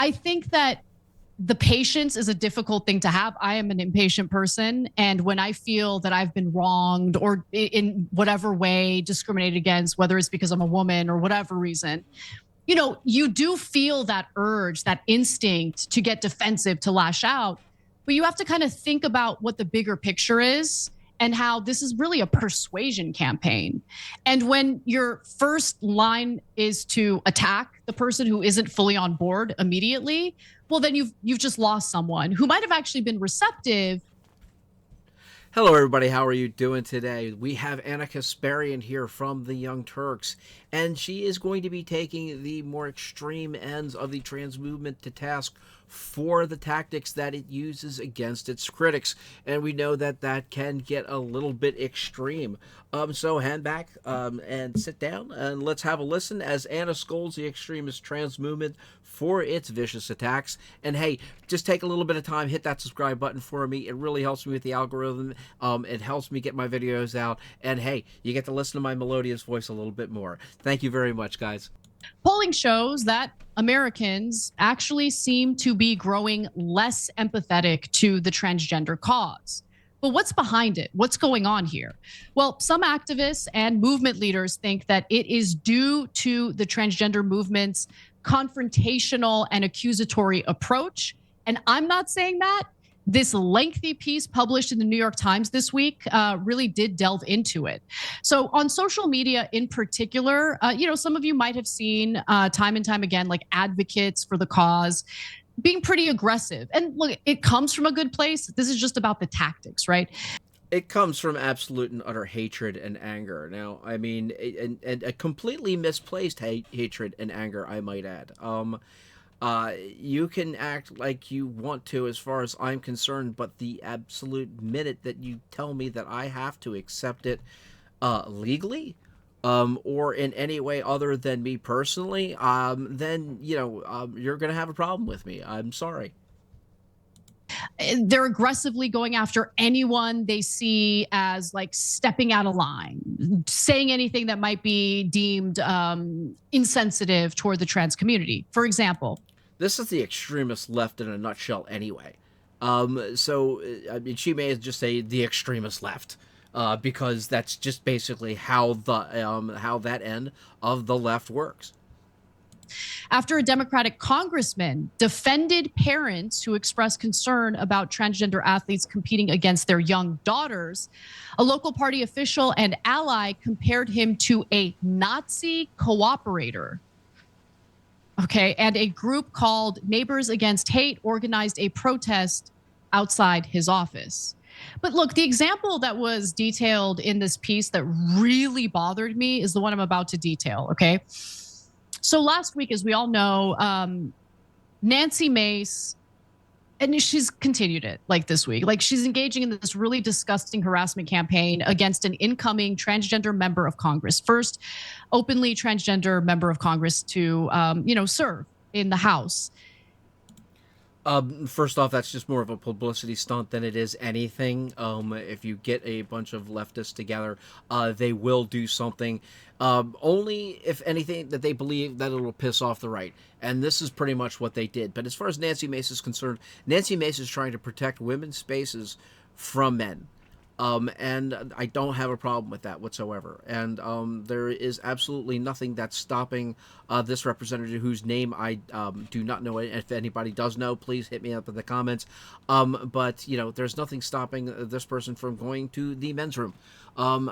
I think that the patience is a difficult thing to have. I am an impatient person. And when I feel that I've been wronged or in whatever way discriminated against, whether it's because I'm a woman or whatever reason, you do feel that urge, that instinct to get defensive, to lash out. But you have to kind of think about what the bigger picture is and how this is really a persuasion campaign. And when your first line is to attack the person who isn't fully on board immediately, well, then you've just lost someone who might have actually been receptive. Hello, everybody. How are you doing today? We have Anna Kasparian here from the Young Turks, and she is going to be taking the more extreme ends of the trans movement to task for the tactics that it uses against its critics. And we know that that can get a little bit extreme. So hand back and sit down, and let's have a listen as Anna scolds the extremist trans movement for its vicious attacks. And hey, just take a little bit of time, hit that subscribe button for me. It really helps me with the algorithm. It helps me get my videos out. And hey, you get to listen to my melodious voice a little bit more. Thank you very much, guys. Polling shows that Americans actually seem to be growing less empathetic to the transgender cause. But what's behind it? What's going on here? Well, some activists and movement leaders think that it is due to the transgender movement's confrontational and accusatory approach. And I'm not saying that. This lengthy piece published in the New York Times this week really did delve into it. So on social media in particular, some of you might have seen time and time again, like advocates for the cause being pretty aggressive. And look, it comes from a good place. This is just about the tactics, right? It comes from absolute and utter hatred and anger. Now, I mean, and a completely misplaced hatred and anger, I might add. You can act like you want to as far as I'm concerned, but the absolute minute that you tell me that I have to accept it legally, or in any way other than me personally, then, you're going to have a problem with me. I'm sorry. They're aggressively going after anyone they see as like stepping out of line, saying anything that might be deemed insensitive toward the trans community. For example, this is the extremist left in a nutshell anyway. So, I mean, she may just say the extremist left, because that's just basically how that end of the left works. After a Democratic congressman defended parents who expressed concern about transgender athletes competing against their young daughters, a local party official and ally compared him to a Nazi cooperator. Okay, and a group called Neighbors Against Hate organized a protest outside his office. But look, the example that was detailed in this piece that really bothered me is the one I'm about to detail, okay? So last week, as we all know, Nancy Mace, and she's continued it like this week, like she's engaging in this really disgusting harassment campaign against an incoming transgender member of Congress, first openly transgender member of Congress to, serve in the House. First off, that's just more of a publicity stunt than it is anything. If you get a bunch of leftists together, they will do something, only if anything that they believe that it'll piss off the right. And this is pretty much what they did. But as far as Nancy Mace is concerned, Nancy Mace is trying to protect women's spaces from men. And I don't have a problem with that whatsoever. And there is absolutely nothing that's stopping this representative, whose name I do not know. If anybody does know, please hit me up in the comments. But, there's nothing stopping this person from going to the men's room.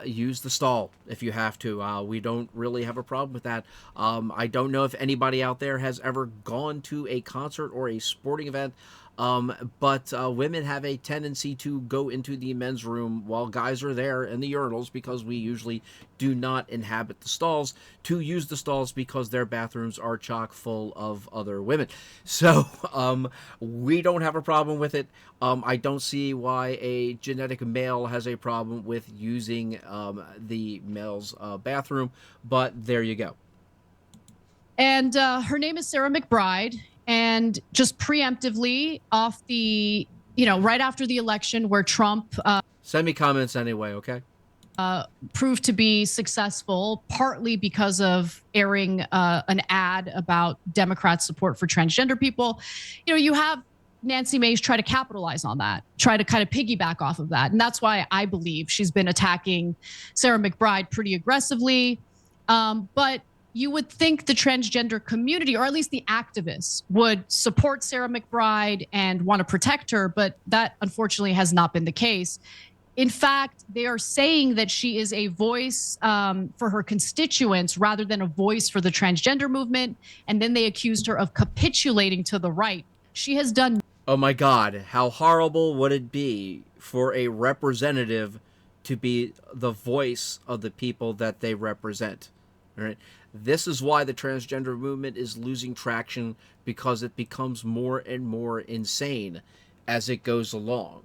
Use the stall if you have to. We don't really have a problem with that. I don't know if anybody out there has ever gone to a concert or a sporting event, but women have a tendency to go into the men's room while guys are there in the urinals, because we usually do not inhabit the stalls, to use the stalls because their bathrooms are chock full of other women. So we don't have a problem with it. I don't see why a genetic male has a problem with using the male's bathroom, but there you go. And her name is Sarah McBride. And just preemptively off the, right after the election where Trump. Send me comments anyway, okay? proved to be successful, partly because of airing an ad about Democrats' support for transgender people. You have Nancy Mace try to capitalize on that, try to kind of piggyback off of that. And that's why I believe she's been attacking Sarah McBride pretty aggressively. But you would think the transgender community, or at least the activists, would support Sarah McBride and want to protect her. But that, unfortunately, has not been the case. In fact, they are saying that she is a voice for her constituents rather than a voice for the transgender movement. And then they accused her of capitulating to the right. She has done. Oh my God, how horrible would it be for a representative to be the voice of the people that they represent? All right. This is why the transgender movement is losing traction, because it becomes more and more insane as it goes along.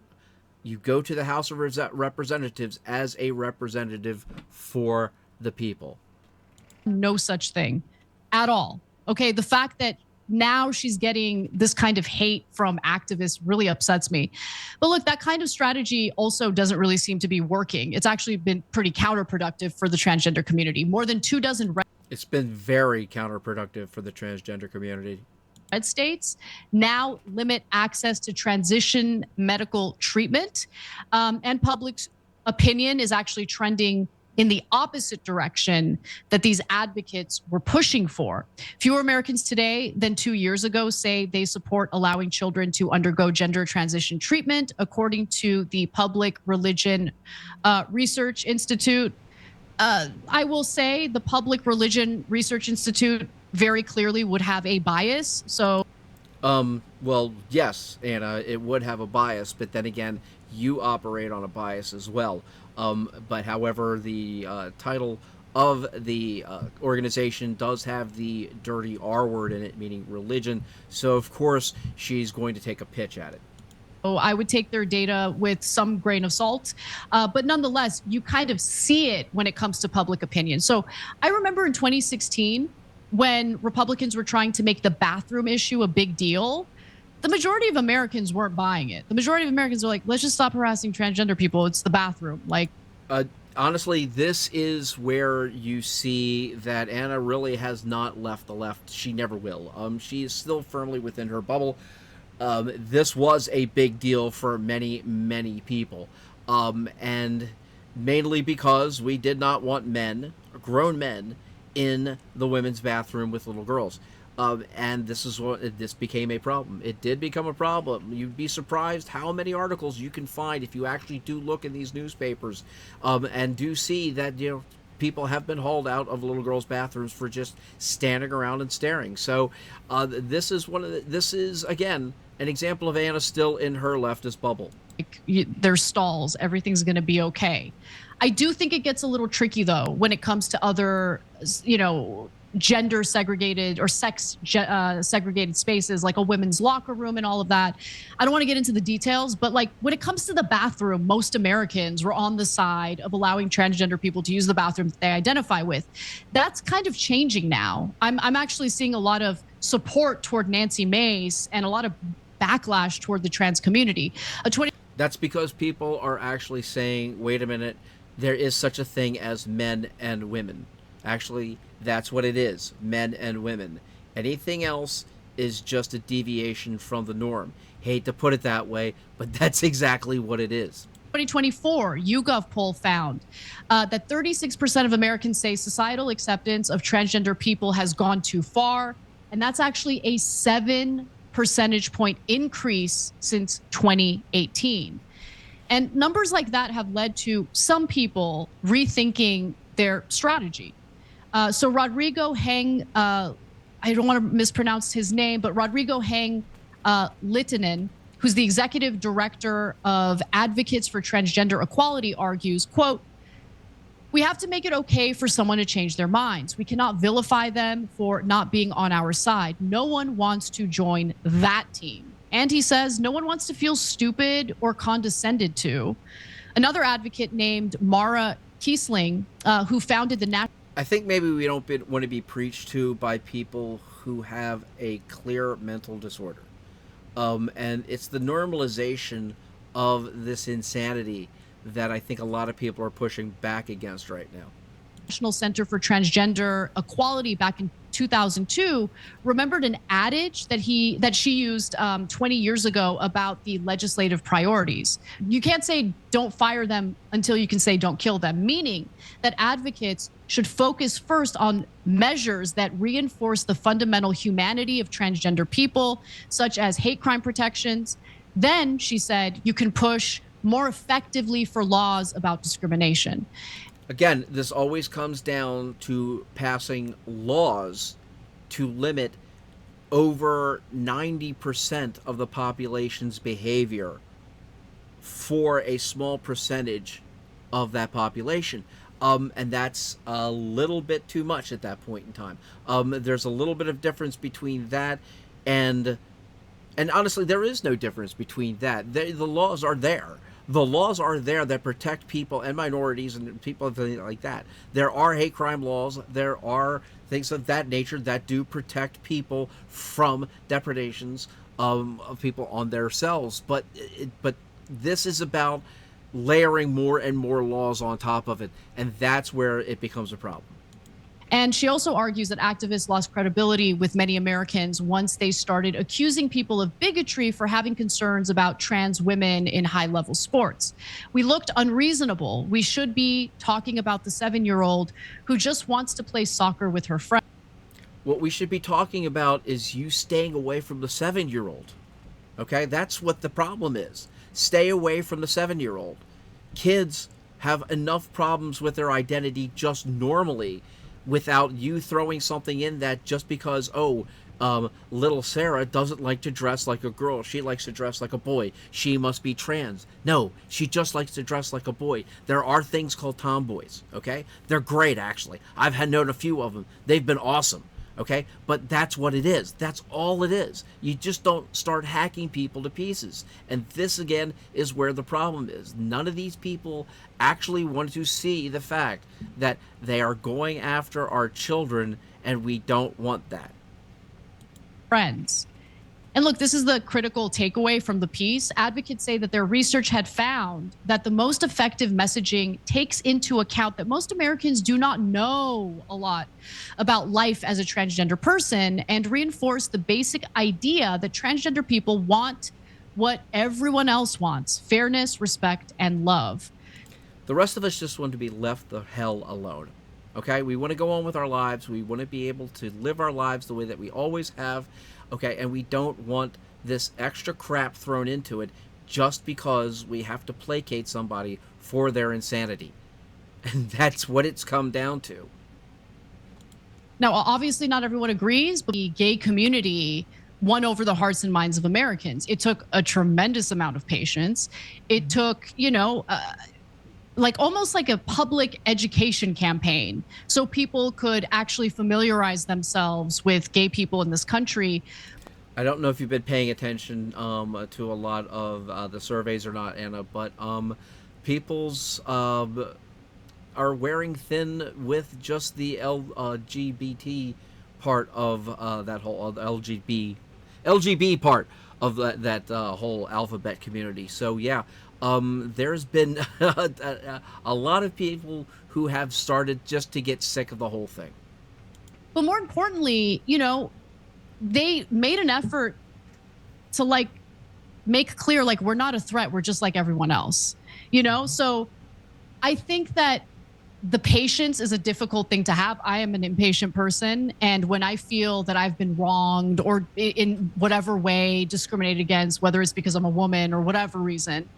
You go to the House of Representatives as a representative for the people. No such thing at all. Okay. The fact that now she's getting this kind of hate from activists really upsets me. But look, that kind of strategy also doesn't really seem to be working. It's actually been pretty counterproductive for the transgender community. More than 24. It's been very counterproductive for the transgender community. Red states now limit access to transition medical treatment, and public opinion is actually trending in the opposite direction that these advocates were pushing for. Fewer Americans today than 2 years ago say they support allowing children to undergo gender transition treatment, according to the Public Religion Research Institute. I will say the Public Religion Research Institute very clearly would have a bias. So, well, yes, Anna, it would have a bias, but then again, you operate on a bias as well. But however, the title of the organization does have the dirty R word in it, meaning religion. So, of course, she's going to take a pitch at it. I would take their data with some grain of salt. But nonetheless, you kind of see it when it comes to public opinion. So I remember in 2016, when Republicans were trying to make the bathroom issue a big deal, the majority of Americans weren't buying it. The majority of Americans are like, let's just stop harassing transgender people. It's the bathroom. Like, honestly, this is where you see that Anna really has not left the left. She never will. She is still firmly within her bubble. This was a big deal for many, many people. And mainly because we did not want men, grown men, in the women's bathroom with little girls. And this became a problem. It did become a problem. You'd be surprised how many articles you can find if you actually do look in these newspapers, and do see that, people have been hauled out of little girls' bathrooms for just standing around and staring. So this is again an example of Anna still in her leftist bubble. There's stalls. Everything's going to be okay. I do think it gets a little tricky, though, when it comes to other, gender segregated or sex segregated spaces, like a women's locker room and all of that. I don't want to get into the details, but like when it comes to the bathroom, most Americans were on the side of allowing transgender people to use the bathroom that they identify with. That's kind of changing now. I'm actually seeing a lot of support toward Nancy Mace and a lot of backlash toward the trans community. That's because people are actually saying, wait a minute, there is such a thing as men and women. Actually, that's what it is, men and women. Anything else is just a deviation from the norm. Hate to put it that way, but that's exactly what it is. 2024 YouGov poll found that 36% of Americans say societal acceptance of transgender people has gone too far. And that's actually a 7 percentage point increase since 2018. And numbers like that have led to some people rethinking their strategy. So Rodrigo Heng, I don't want to mispronounce his name, but Rodrigo Heng Littinen, who's the executive director of Advocates for Transgender Equality, argues, quote, "We have to make it okay for someone to change their minds. We cannot vilify them for not being on our side. No one wants to join that team." And he says, no one wants to feel stupid or condescended to. Another advocate named Mara Kiesling, who founded the National... I think maybe we don't want to be preached to by people who have a clear mental disorder. And it's the normalization of this insanity that I think a lot of people are pushing back against right now. National Center for Transgender Equality back in 2002 remembered an adage that she used 20 years ago about the legislative priorities. You can't say don't fire them until you can say don't kill them, meaning that advocates should focus first on measures that reinforce the fundamental humanity of transgender people, such as hate crime protections. Then, she said, you can push more effectively for laws about discrimination. Again, this always comes down to passing laws to limit over 90% of the population's behavior for a small percentage of that population. And that's a little bit too much at that point in time. There's a little bit of difference between that and honestly, there is no difference between that. The laws are there. The laws are there that protect people and minorities and people like that. There are hate crime laws. There are things of that nature that do protect people from depredations of people on their selves. But this is about layering more and more laws on top of it, and that's where it becomes a problem. And she also argues that activists lost credibility with many Americans once they started accusing people of bigotry for having concerns about trans women in high-level sports. We looked unreasonable. We should be talking about the 7-year-old who just wants to play soccer with her friends. What we should be talking about is you staying away from the 7-year-old. Okay? That's what the problem is. Stay away from the 7-year-old. Kids have enough problems with their identity just normally without you throwing something in that just because, little Sarah doesn't like to dress like a girl. She likes to dress like a boy. She must be trans. No, she just likes to dress like a boy. There are things called tomboys, okay? They're great, actually. I've had known a few of them. They've been awesome, okay? But that's what it is. That's all it is. You just don't start hacking people to pieces. And this, again, is where the problem is. None of these people actually want to see the fact that they are going after our children, and we don't want that. Friends. And look, this is the critical takeaway from the piece. Advocates say that their research had found that the most effective messaging takes into account that most Americans do not know a lot about life as a transgender person and reinforce the basic idea that transgender people want what everyone else wants: fairness, respect, and love. The rest of us just want to be left the hell alone. Okay? We want to go on with our lives. We want to be able to live our lives the way that we always have. Okay? And we don't want this extra crap thrown into it just because we have to placate somebody for their insanity. And that's what it's come down to. Now, obviously, not everyone agrees, but the gay community won over the hearts and minds of Americans. It took a tremendous amount of patience. It took, almost like a public education campaign so people could actually familiarize themselves with gay people in this country. I don't know if you've been paying attention to a lot of the surveys or not, Anna, but people's are wearing thin with just the LGBT part of that whole LGB part of that whole alphabet community. So yeah, there's been a lot of people who have started just to get sick of the whole thing. But more importantly, they made an effort to make clear, we're not a threat. We're just like everyone else, So I think that the patience is a difficult thing to have. I am an impatient person. And when I feel that I've been wronged or in whatever way discriminated against, whether it's because I'm a woman or whatever reason,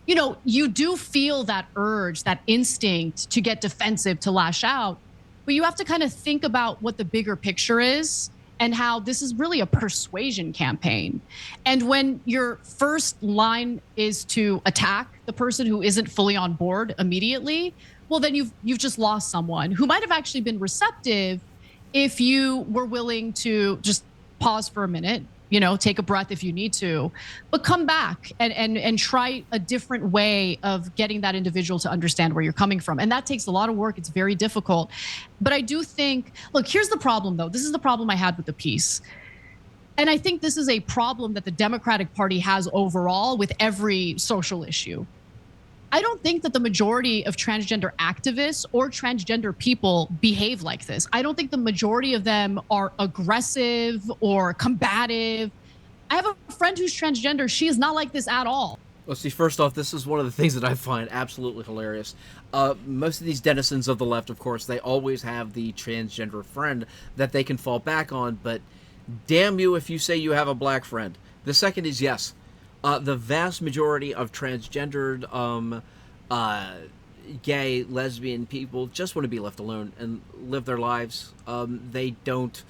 you do feel that urge, that instinct to get defensive, to lash out. But you have to kind of think about what the bigger picture is and how this is really a persuasion campaign. And when your first line is to attack the person who isn't fully on board immediately, well, then you've just lost someone who might have actually been receptive if you were willing to just pause for a minute, take a breath if you need to, but come back and try a different way of getting that individual to understand where you're coming from. And that takes a lot of work. It's very difficult. But I do think, look, here's the problem, though. This is the problem I had with the piece. And I think this is a problem that the Democratic Party has overall with every social issue. I don't think that the majority of transgender activists or transgender people behave like this. I don't think the majority of them are aggressive or combative. I have a friend who's transgender. She is not like this at all. Let's see, first off, this is one of the things that I find absolutely hilarious. Most of these denizens of the left, of course, they always have the transgender friend that they can fall back on, but damn you if you say you have a black friend. The second is yes. The vast majority of transgendered, gay, lesbian people just want to be left alone and live their lives. They don't...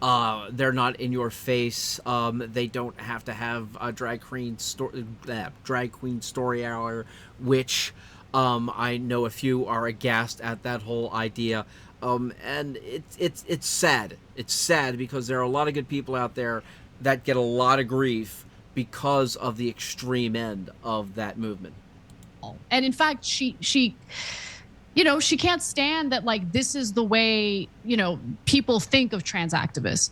they're not in your face. They don't have to have a drag queen story hour, which I know a few are aghast at that whole idea. And it's sad. It's sad because there are a lot of good people out there that get a lot of grief because of the extreme end of that movement. And in fact, she you know, she can't stand that, like, this is the way, you know, people think of trans activists.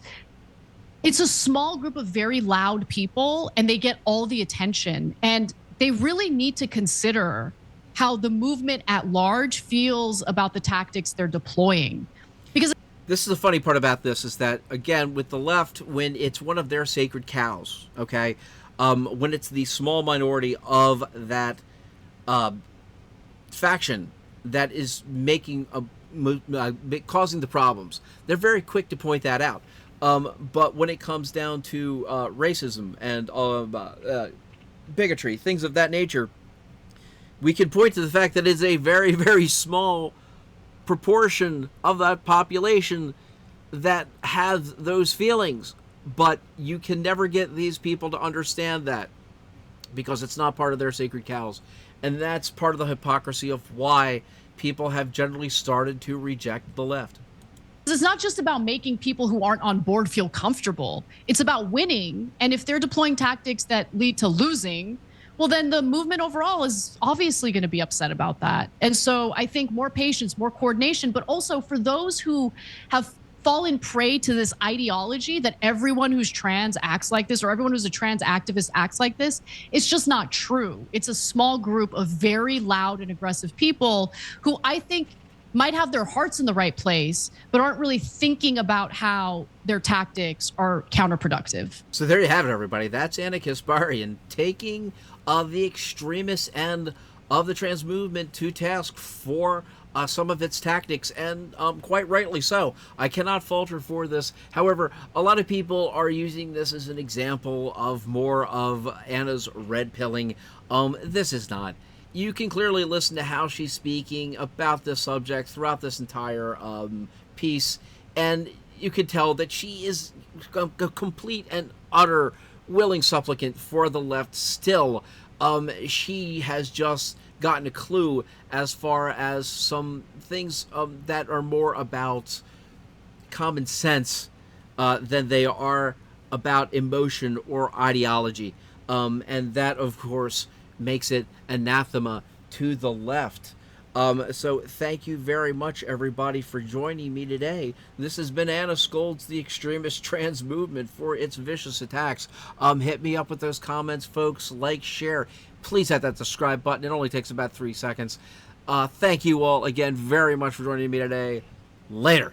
It's a small group of very loud people and they get all the attention. And they really need to consider how the movement at large feels about the tactics they're deploying. Because this is the funny part about this is that, again, with the left, when it's one of their sacred cows, okay, when it's the small minority of that faction that is making causing the problems, they're very quick to point that out. But when it comes down to racism and bigotry, things of that nature, we can point to the fact that it's a very, very small proportion of that population that has those feelings. But you can never get these people to understand that because it's not part of their sacred cows. And that's part of the hypocrisy of why people have generally started to reject the left. it's not just about making people who aren't on board feel comfortable. It's about winning. And if they're deploying tactics that lead to losing, well, then the movement overall is obviously going to be upset about that. And so I think more patience, more coordination, but also for those who have fallen prey to this ideology that everyone who's trans acts like this, or everyone who's a trans activist acts like this, it's just not true. It's a small group of very loud and aggressive people who I think might have their hearts in the right place, but aren't really thinking about how their tactics are counterproductive. So there you have it, everybody. That's Anna Kasparian taking the extremist end of the trans movement to task for some of its tactics, and quite rightly so. I cannot fault her for this. However, a lot of people are using this as an example of more of Anna's red pilling. This is not. You can clearly listen to how she's speaking about this subject throughout this entire piece, and you can tell that she is a complete and utter willing supplicant for the left still. She has just gotten a clue as far as some things that are more about common sense than they are about emotion or ideology. And that, of course, makes it anathema to the left. So thank you very much, everybody, for joining me today. This has been Anna Scolds the Extremist Trans Movement for its vicious attacks. Hit me up with those comments, folks. Like, share. Please hit that subscribe button. It only takes about 3 seconds. Thank you all again very much for joining me today. Later.